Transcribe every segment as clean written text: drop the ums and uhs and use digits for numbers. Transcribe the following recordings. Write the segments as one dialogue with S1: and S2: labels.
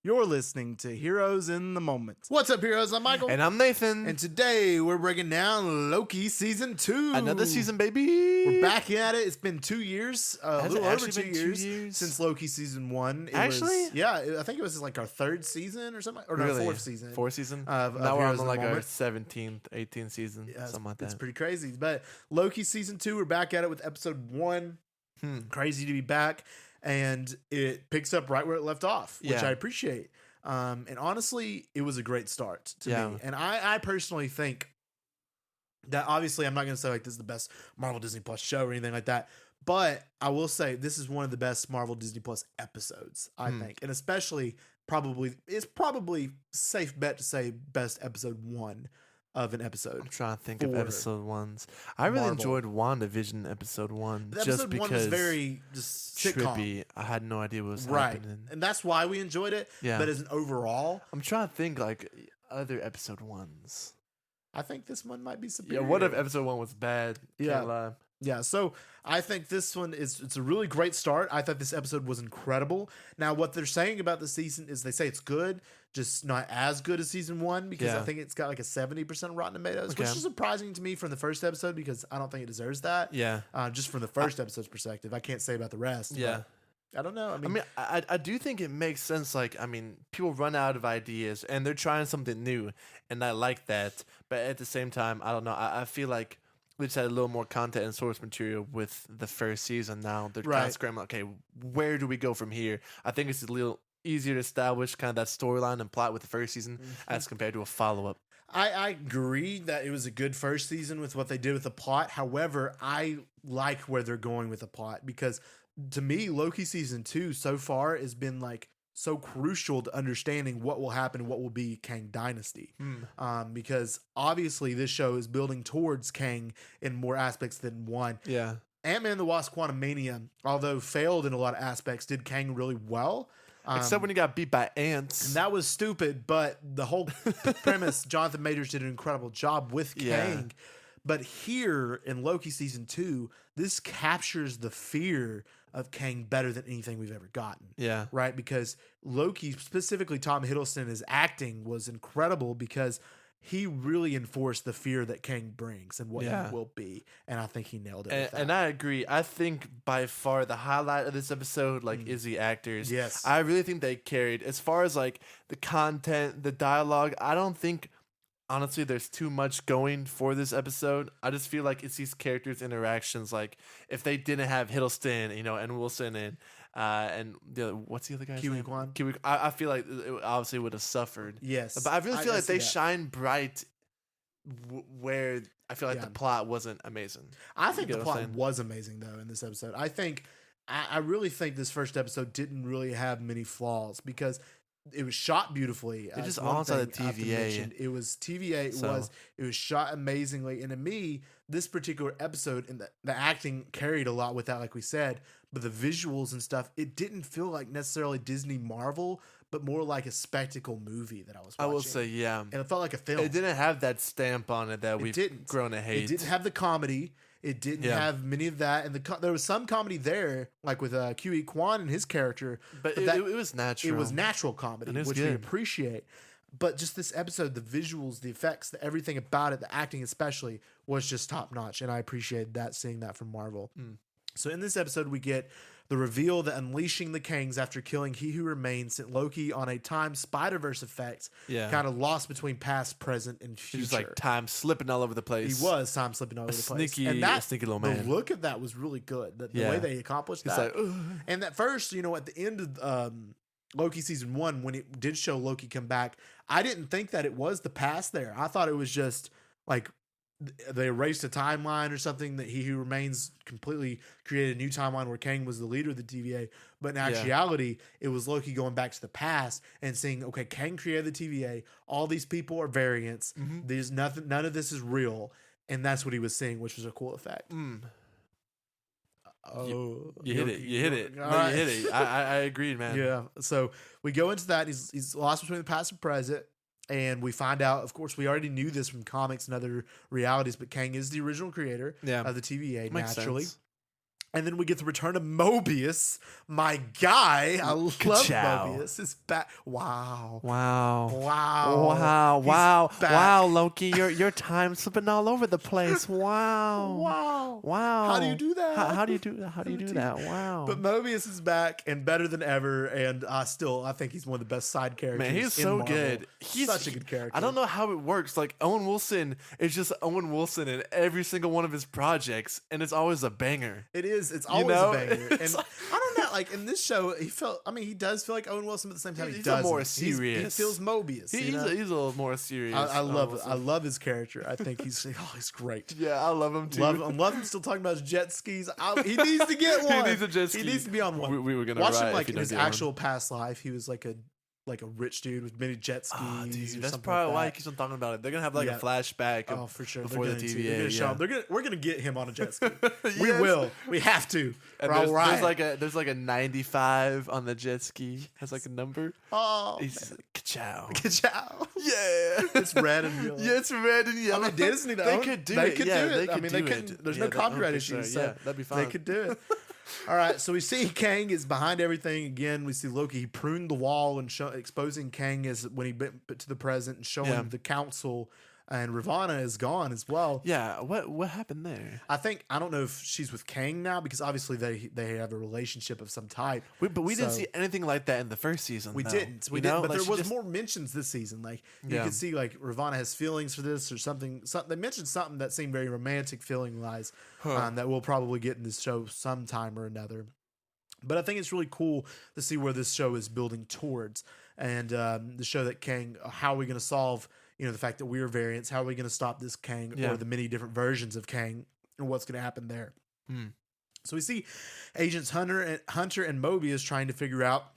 S1: You're listening to Heroes in the Moment.
S2: What's up, heroes? I'm Michael.
S3: And I'm Nathan.
S2: And today we're breaking down Loki Season 2.
S3: Another season, baby.
S2: We're back at it. It's been 2 years, a
S3: Has
S2: little
S3: it
S2: over
S3: actually
S2: 2
S3: been 2
S2: years,
S3: years?
S2: since Loki Season 1.
S3: Actually?
S2: I think it was like our third season or something. Or
S3: Really?
S2: no, fourth season.
S3: Fourth season?
S2: Of
S3: Now we're
S2: Heroes
S3: on
S2: in the
S3: like our
S2: Moment.
S3: 17th, 18th season,
S2: Yeah,
S3: something like
S2: It's
S3: that.
S2: pretty crazy. But Loki Season 2, we're back at it with episode 1. Crazy to be back. And it picks up right where it left off, which
S3: Yeah.
S2: I appreciate. And honestly, it was a great start to
S3: Yeah.
S2: me. And I personally think that obviously I'm not going to say like this is the best Marvel Disney Plus show or anything like that. But I will say this is one of the best Marvel Disney Plus episodes, I think. And especially it's probably safe bet to say best episode 1 of an episode.
S3: I'm trying to think of
S2: for
S3: episode ones. I really
S2: Marvel.
S3: enjoyed WandaVision episode 1
S2: The
S3: just
S2: episode
S3: because
S2: 1 was very just sitcom.
S3: trippy. I had no idea what was
S2: Right.
S3: happening.
S2: And that's why we enjoyed it.
S3: Yeah.
S2: But as an overall,
S3: I'm trying to think like other episode 1s.
S2: I think this one might be
S3: Yeah,
S2: superior.
S3: what if episode 1 was bad?
S2: Yeah.
S3: Can't lie.
S2: Yeah, so I think this one it's a really great start. I thought this episode was incredible. Now, what they're saying about the season is they say it's good, just not as good as season 1 because I
S3: Yeah.
S2: think it's got like a 70% Rotten Tomatoes, which
S3: Okay.
S2: is surprising to me from the first episode because I don't think it deserves that.
S3: Yeah.
S2: Just from the first episode's perspective, I can't say about the rest.
S3: Yeah.
S2: but I don't know.
S3: I mean, I do think it makes sense. Like, I mean, people run out of ideas and they're trying something new, and I like that. But at the same time, I don't know. I feel like we just had a little more content and source material with the first season. Now they're kind
S2: Right.
S3: of scrambling. Okay, where do we go from here? I think it's a little easier to establish kind of that storyline and plot with the first season as compared to a follow up.
S2: I agree that it was a good first season with what they did with the plot. However, I like where they're going with the plot because to me, Loki season 2 so far has been like so crucial to understanding what will happen and what will be Kang Dynasty. Because obviously this show is building towards Kang in more aspects than one.
S3: Yeah.
S2: Ant-Man and the Wasp Quantumania, although failed in a lot of aspects, did Kang really well.
S3: Except when he got beat by ants.
S2: And that was stupid, but the whole premise, Jonathan Majors did an incredible job with
S3: Yeah.
S2: Kang. But here in Loki season 2, this captures the fear of Kang better than anything we've ever gotten.
S3: Yeah.
S2: Right? Because Loki, specifically Tom Hiddleston, his acting was incredible because he really enforced the fear that Kang brings and what
S3: Yeah.
S2: he will be. And I think he nailed it.
S3: And,
S2: with that.
S3: and I agree. I think by far the highlight of this episode, like, is the actors.
S2: Yes.
S3: I really think they carried. As far as like the content, the dialogue, I don't think honestly there's too much going for this episode. I just feel like it's these characters' interactions. Like if they didn't have Hiddleston, and Wilson and what's the other guy's
S2: Kiwi
S3: name?
S2: Kwan.
S3: I feel like it obviously would have suffered.
S2: Yes.
S3: But I really feel like
S2: see
S3: they
S2: that.
S3: shine bright where I feel like
S2: Yeah.
S3: the plot wasn't amazing.
S2: I think
S3: You
S2: the
S3: get what I'm
S2: plot
S3: saying?
S2: was amazing though in this episode. I really think this first episode didn't really have many flaws because it was shot beautifully.
S3: It just
S2: one
S3: all outside
S2: thing
S3: of
S2: I have to
S3: TVA.
S2: mention. It was TVA. It was shot amazingly, and to me, this particular episode and the acting carried a lot with that, like we said. But the visuals and stuff, it didn't feel like necessarily Disney Marvel, but more like a spectacle movie that I was watching.
S3: I will say, yeah.
S2: and it felt like a film.
S3: It didn't have that stamp on it that
S2: It
S3: we've
S2: didn't.
S3: grown to hate.
S2: It didn't have the comedy. It didn't
S3: Yeah.
S2: have many of that, and there was some comedy there, like with Kiwi Kwan and his character.
S3: but
S2: that-
S3: it was natural.
S2: It was natural comedy,
S3: And it was
S2: which we
S3: good.
S2: appreciate. But just this episode, the visuals, the effects, everything about it, the acting especially, was just top notch, and I appreciated that, seeing that from Marvel. So in this episode, we get the reveal that unleashing the Kangs after killing He Who Remains sent Loki on a time Spider-Verse effect,
S3: Yeah.
S2: kind of lost between past, present, and future.
S3: Just like time slipping all over the place.
S2: He was time slipping all over the place.
S3: sneaky-
S2: And
S3: a sneaky little man.
S2: The look of that was really good. The
S3: Yeah.
S2: way they accomplished
S3: He's
S2: that.
S3: like, "Ugh."
S2: And at first, at the end of Loki season 1, when it did show Loki come back, I didn't think that it was the past there. I thought it was just like they erased a timeline or something, that He Who Remains completely created a new timeline where Kang was the leader of the TVA. But in
S3: Yeah.
S2: actuality, it was Loki going back to the past and saying, okay, Kang created the TVA. All these people are variants. There's nothing, none of this is real. And that's what he was seeing, which was a cool effect. Oh,
S3: You hit it. You hit it.
S2: All
S3: No,
S2: right.
S3: you hit it. I agreed, man.
S2: Yeah. So we go into that. He's lost between the past and present. And we find out, of course, we already knew this from comics and other realities, but Kang is the original creator
S3: Yeah.
S2: of the TVA,
S3: Makes
S2: naturally.
S3: sense.
S2: And then we get the return of Mobius, my guy. I love
S3: Ka-chow.
S2: Mobius. Is back. Wow.
S3: Wow.
S2: Wow.
S3: Wow.
S2: He's
S3: Wow.
S2: back.
S3: Wow, Loki, your time's slipping all over the place. Wow.
S2: Wow.
S3: Wow.
S2: How do you do that?
S3: How do you do that? Wow.
S2: But Mobius is back and better than ever, and I think he's one of the best side characters.
S3: Man, he's
S2: in
S3: so
S2: Marvel.
S3: good. He's
S2: Such a good character.
S3: I don't know how it works. Like Owen Wilson is just Owen Wilson in every single one of his projects, and it's always a banger.
S2: It is. It's always
S3: know?
S2: a banger. And
S3: It's like-
S2: I don't know. Like in this show, he does feel like Owen Wilson, but at the same time, he
S3: He's a
S2: doesn't.
S3: more
S2: He
S3: serious.
S2: feels Mobius.
S3: He's
S2: you know?
S3: he's a little more serious.
S2: I
S3: Owen
S2: love
S3: Wilson.
S2: I love his character. I think he's great.
S3: Yeah, I love him too.
S2: Love him still talking about his jet skis. He needs to get one.
S3: He needs a jet ski.
S2: He needs to be on one.
S3: We were gonna
S2: watch
S3: riot
S2: him
S3: if
S2: like
S3: he
S2: in
S3: don't
S2: his
S3: get one.
S2: actual past life. He was like a rich dude with many jet skis.
S3: Ah, dude,
S2: or
S3: that's
S2: something
S3: probably
S2: like
S3: why he
S2: that.
S3: keeps on talking about it. They're gonna have like
S2: Yeah.
S3: a flashback.
S2: Oh, for sure.
S3: Before the
S2: They're
S3: TVA.
S2: gonna show him. We're gonna get him on a jet ski. We
S3: Yes.
S2: will. We have to.
S3: And
S2: Or I'll
S3: there's
S2: riot.
S3: there's like a 95 on the jet ski. Has like a number.
S2: Oh,
S3: He's ka-chow.
S2: ka-chow.
S3: Yeah,
S2: It's red and yellow.
S3: yeah, it's red and yellow.
S2: I mean, Disney, though.
S3: They could do
S2: They
S3: it.
S2: could
S3: yeah,
S2: do it.
S3: They
S2: I
S3: could
S2: mean,
S3: do
S2: they
S3: it.
S2: couldn't- there's
S3: Yeah,
S2: no
S3: that-
S2: copyright
S3: okay, sorry.
S2: issues, so
S3: Yeah, that'd be fine.
S2: They could do it. All right, so we see Kang is behind everything again. We see Loki. He pruned the wall and exposing Kang as when he went to the present and showing
S3: Yeah.
S2: the council. And Ravonna is gone as well.
S3: Yeah, what happened there?
S2: I don't know if she's with Kang now because obviously they have a relationship of some type.
S3: But we didn't
S2: So-
S3: see anything like that in the first season.
S2: We
S3: though.
S2: didn't. We
S3: You know?
S2: didn't. But
S3: Like,
S2: there
S3: she
S2: was
S3: just-
S2: more mentions this season. Like you
S3: Yeah.
S2: could see, like Ravonna has feelings for this or something. They mentioned something that seemed very romantic, feeling wise, that we'll probably get in this show sometime or another. But I think it's really cool to see where this show is building towards, and the show that Kang. How are we going to solve? The fact that we're variants. How are we going to stop this Kang
S3: Yeah.
S2: or the many different versions of Kang, and what's going to happen there?
S3: Hmm.
S2: So we see Agents Hunter and Mobius trying to figure out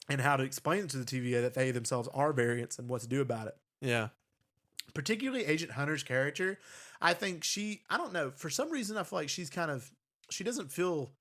S2: and how to explain it to the TVA that they themselves are variants and what to do about it.
S3: Yeah.
S2: Particularly Agent Hunter's character, I think I don't know, for some reason I feel like she doesn't feel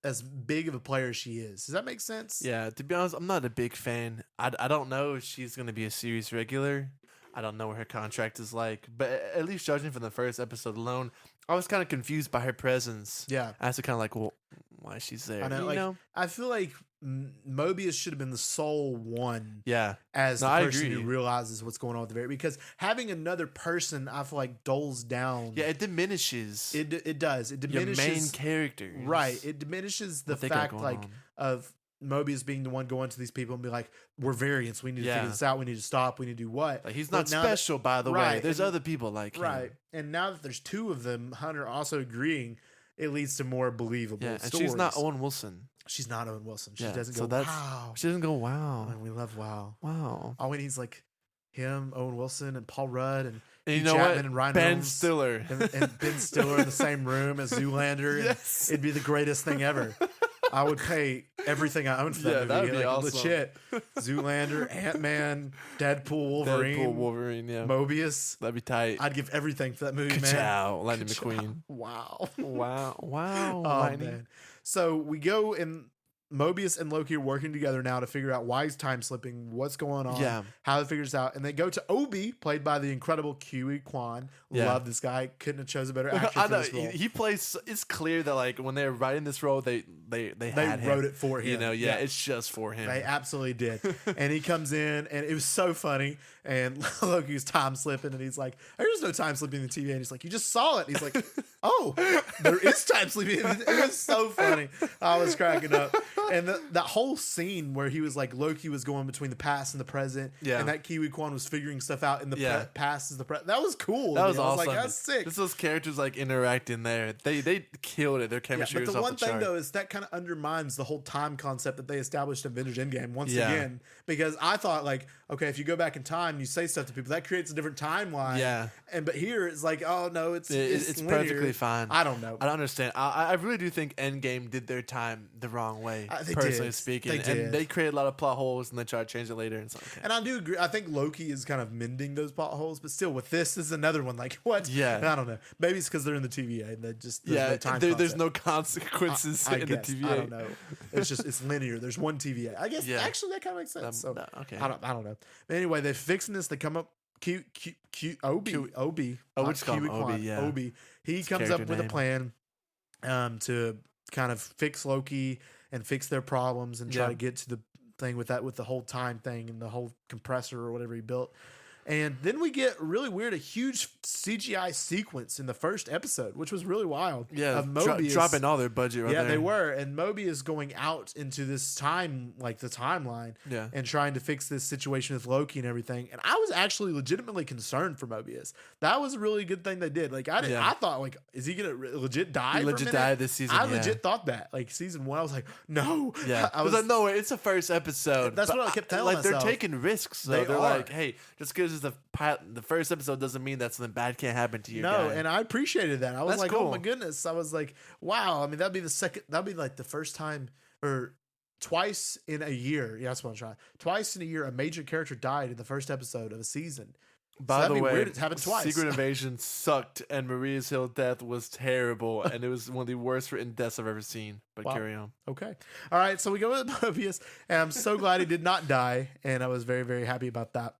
S2: as big of a player as she is. Does that make sense?
S3: Yeah, to be honest, I'm not a big fan. I don't know if she's going to be a series regular. I don't know what her contract is like. But at least judging from the first episode alone, I was kind of confused by her presence.
S2: Yeah.
S3: I was kind of like, well, why she's there?
S2: I know.
S3: You
S2: Like,
S3: know?
S2: I feel like Mobius should have been the sole one
S3: Yeah.
S2: as
S3: No,
S2: the
S3: I
S2: person
S3: agree.
S2: who realizes what's going on with the variant. Because having another person, I feel like dulls down.
S3: Yeah, it diminishes
S2: It does. It
S3: your
S2: diminishes
S3: main character.
S2: Right. It diminishes the
S3: What they got
S2: fact,
S3: going
S2: like,
S3: on.
S2: of Mobius being the one going to these people and be like, "We're variants. We need to
S3: Yeah.
S2: figure this out. We need to stop. We need to do what?"
S3: Like, he's
S2: But
S3: not
S2: now that-
S3: special, by the way.
S2: Right,
S3: There's
S2: and-
S3: other people like him.
S2: Right. And now that there's two of them, Hunter also agreeing, it leads to more believable
S3: Yeah, and
S2: stories.
S3: she's not Owen Wilson.
S2: She's not Owen Wilson. She
S3: Yeah,
S2: doesn't
S3: so
S2: go,
S3: that's-
S2: "Wow."
S3: She doesn't go, wow.
S2: And we love wow.
S3: Wow.
S2: All we need is like him, Owen Wilson, and Paul Rudd, and
S3: And you
S2: Hugh
S3: know
S2: Jackman
S3: what?
S2: and Ryan
S3: Ben
S2: Reynolds.
S3: Stiller.
S2: and Ben Stiller in the same room as Zoolander. And
S3: Yes.
S2: it'd be the greatest thing ever. I would pay everything I own for that
S3: Yeah,
S2: movie.
S3: that'd be
S2: like,
S3: awesome.
S2: Legit. Zoolander, Ant-Man, Deadpool, Wolverine,
S3: Deadpool, Wolverine, yeah.
S2: Mobius.
S3: That'd be tight.
S2: I'd give everything for that movie, man.
S3: Ka-chow, Lightning
S2: Ka-chow.
S3: McQueen.
S2: Wow.
S3: Wow. Wow.
S2: Oh,
S3: Lightning.
S2: man. So we go and Mobius and Loki are working together now to figure out why he's time slipping, what's going on,
S3: Yeah.
S2: how to figure this out. And they go to Obi, played by the incredible Kiwi Kwan.
S3: Yeah.
S2: Love this guy. Couldn't have chosen a better actor
S3: I
S2: for
S3: know
S2: this role.
S3: he plays. It's clear that like when they're writing this role, they
S2: They
S3: had
S2: wrote
S3: him.
S2: it for him.
S3: You know, yeah, it's just for him.
S2: They absolutely did. And he comes in, and it was so funny. And Loki's time slipping, and he's like, "There's no time slipping in the TV." And he's like, "You just saw it." And he's like, "Oh, there is time slipping." It was so funny. I was cracking up. And that whole scene where he was like, Loki was going between the past and the present,
S3: Yeah.
S2: and that Kiwi Kwan was figuring stuff out in the
S3: Yeah.
S2: past is the present. That was cool.
S3: That
S2: to
S3: was
S2: me. I
S3: awesome.
S2: like, that's sick.
S3: Just those characters like interacting there. They killed it. Their
S2: Yeah,
S3: chemistry
S2: but
S3: was
S2: the
S3: off
S2: one
S3: the
S2: thing
S3: chart.
S2: though is that kind of undermines the whole time concept that they established in Avengers Endgame once
S3: Yeah.
S2: again. Because I thought like, okay, if you go back in time and you say stuff to people, that creates a different timeline.
S3: Yeah.
S2: But here it's like, oh no, it's
S3: It's
S2: linear.
S3: perfectly fine.
S2: I don't know.
S3: I don't understand. I really do think Endgame did their time the wrong way,
S2: They
S3: personally
S2: did.
S3: speaking.
S2: They did.
S3: And they created a lot of plot holes and they tried to change it later. And so, okay.
S2: And I do agree. I think Loki is kind of mending those potholes, but still, with this is another one. Like what?
S3: Yeah.
S2: I don't know. Maybe it's because they're in the TVA and they just there's
S3: Yeah,
S2: no time
S3: there's
S2: concept.
S3: no consequences
S2: I
S3: in
S2: guess.
S3: the TVA.
S2: I don't know. It's linear. There's one TVA. I guess
S3: Yeah.
S2: actually that kind of makes sense. So
S3: no, okay.
S2: I don't know. But anyway, they're fixing this. They come up. Obi.
S3: Oh, we just call him
S2: Kiwi Kwan,
S3: Obi, yeah.
S2: Obi. He
S3: His
S2: comes up
S3: character
S2: with a
S3: name.
S2: plan. to kind of fix Loki and fix their problems and try
S3: Yeah.
S2: to get to the thing with the whole time thing and the whole compressor or whatever he built. And then we get really weird, a huge CGI sequence in the first episode, which was really wild.
S3: Yeah,
S2: of Mobius.
S3: dropping all their budget right
S2: Yeah,
S3: there.
S2: they were. And Mobius going out into this time, like the timeline,
S3: Yeah.
S2: and trying to fix this situation with Loki and everything. And I was actually legitimately concerned for Mobius. That was a really good thing they did. Like,
S3: Yeah.
S2: I thought, like, is he going to legit die?
S3: He
S2: for a
S3: legit
S2: minute?
S3: died this season.
S2: I
S3: yeah.
S2: legit thought that. Like, season 1, I was like, no.
S3: Yeah,
S2: I was
S3: like, no, it's the first episode.
S2: That's
S3: But
S2: what I kept telling
S3: like, they're
S2: myself.
S3: taking risks. Though.
S2: They
S3: They're
S2: are.
S3: like, hey, just because it's the first episode doesn't mean that something bad can't happen to you.
S2: No, and I appreciated that. I was
S3: That's
S2: like, oh
S3: cool.
S2: my goodness. I was like, wow. I mean, that'd be like the first time or twice in a year. Yeah, that's what I'm trying. Twice in a year, a major character died in the first episode of a season.
S3: By
S2: that'd
S3: the
S2: be
S3: way,
S2: weird. It's happened twice.
S3: Secret Invasion sucked, and Maria's Hill death was terrible, and it was one of the worst written deaths I've ever seen. But
S2: Wow.
S3: carry on.
S2: Okay. All right. So we go with Mobius, and I'm so glad he did not die, and I was very, very happy about that.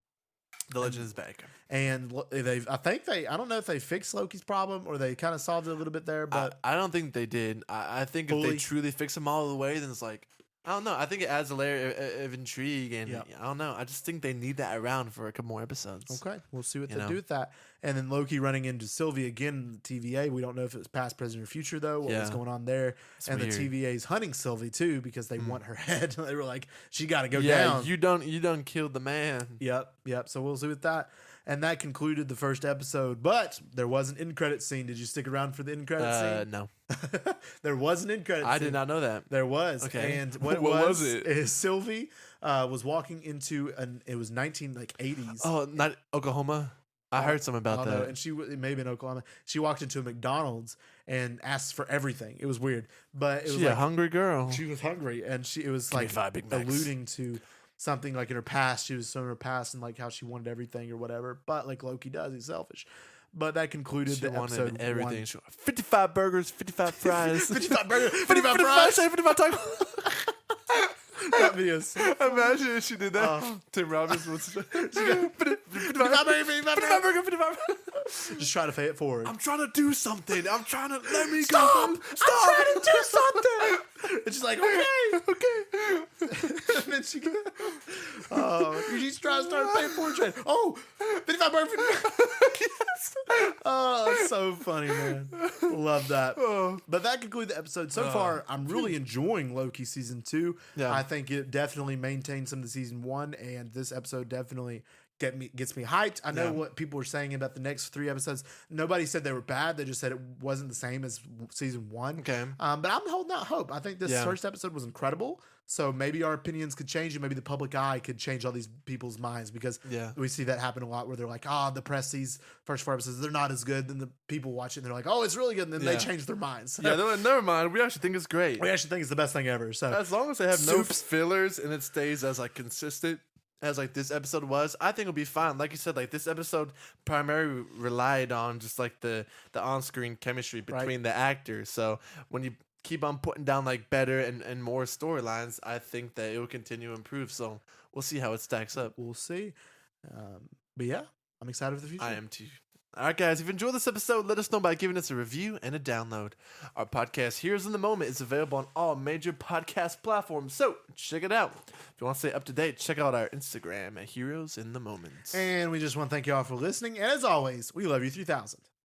S3: The legend is back.
S2: And I don't know if they fixed Loki's problem or they kind of solved it a little bit there, but
S3: I don't think they did. I think if
S2: Fully.
S3: they truly fix them all the way, then it's like, I don't know. I think it adds a layer of intrigue, and
S2: Yeah.
S3: I don't know. I just think they need that around for a couple more episodes.
S2: okay, we'll see what
S3: You
S2: they
S3: know?
S2: do with that. And then Loki running into Sylvie again in the TVA. We don't know if it was past, present, or future, though. What was
S3: Yeah.
S2: going on there?
S3: It's
S2: and
S3: weird.
S2: the TVA's hunting Sylvie, too, because they want her head. They were like, she got to go
S3: Yeah,
S2: down.
S3: you done killed the man.
S2: Yep. So we'll see with that. And that concluded the first episode. But there was an end credit scene. Did you stick around for the end credit scene?
S3: No,
S2: There was an end credit scene.
S3: I did not know that.
S2: There was.
S3: Okay.
S2: And what it
S3: What
S2: was,
S3: was it?
S2: is Sylvie was walking into it was 80s.
S3: Oh, not Oklahoma. I heard something about
S2: I don't know.
S3: that.
S2: And it may have been Oklahoma. She walked into a McDonald's and asked for everything. It was weird. But it was
S3: She a
S2: like
S3: hungry girl.
S2: she was hungry, and it was
S3: me
S2: like
S3: 5 Big Macs.
S2: alluding to something like in her past. She was showing her past and like how she wanted everything or whatever. But like Loki does, he's selfish. But that concluded
S3: She
S2: the
S3: wanted
S2: episode.
S3: everything.
S2: One.
S3: She wanted 55 burgers, 55 fries,
S2: 55 burgers, 55 fries.
S3: 55 tacos.
S2: That video's
S3: Imagine if she did that.
S2: Oh.
S3: Tim Robbins was
S2: 55 burgers, 55 burgers.
S3: burger, 55.
S2: Just try to pay it forward.
S3: I'm trying to do something. I'm trying to let me
S2: Stop!
S3: go.
S2: I'm trying to do something. It's just like, okay.
S3: Okay.
S2: And then she's trying to start paying for it. Oh, 55 burgers.
S3: Yes.
S2: Oh, that's so funny, man. Love that.
S3: Oh.
S2: But that concludes the episode. So far, I'm really enjoying Loki season 2.
S3: Yeah.
S2: I think it definitely maintains some of the season 1, and this episode definitely gets me hyped. I know
S3: Yeah.
S2: what people were saying about the next 3 episodes. Nobody said they were bad. They just said it wasn't the same as season 1.
S3: Okay.
S2: But I'm holding out hope. I think this
S3: Yeah.
S2: first episode was incredible. So maybe our opinions could change, and maybe the public eye could change all these people's minds, because
S3: Yeah.
S2: we see that happen a lot where they're like, the press sees first 4 episodes, they're not as good. Then the people watch it and they're like, oh, it's really good. And then they
S3: Yeah.
S2: change their minds. So
S3: Yeah, they're like, never mind. We actually think it's great.
S2: we actually think it's the best thing ever. So
S3: As long as they have no
S2: Soups.
S3: fillers and it stays as like consistent as like this episode was, I think it'll be fine. Like you said, like this episode primarily relied on just like the on-screen chemistry between the actors. So when you keep on putting down like better and more storylines, I think that it will continue to improve. So we'll see how it stacks up.
S2: we'll see. But yeah, I'm excited for the future.
S3: I am too. All right, guys, if you enjoyed this episode, let us know by giving us a review and a download. Our podcast, Heroes in the Moment, is available on all major podcast platforms, so check it out. If you want to stay up to date, check out our Instagram at Heroes in the Moment.
S2: And we just want to thank you all for listening. And as always, we love you 3000.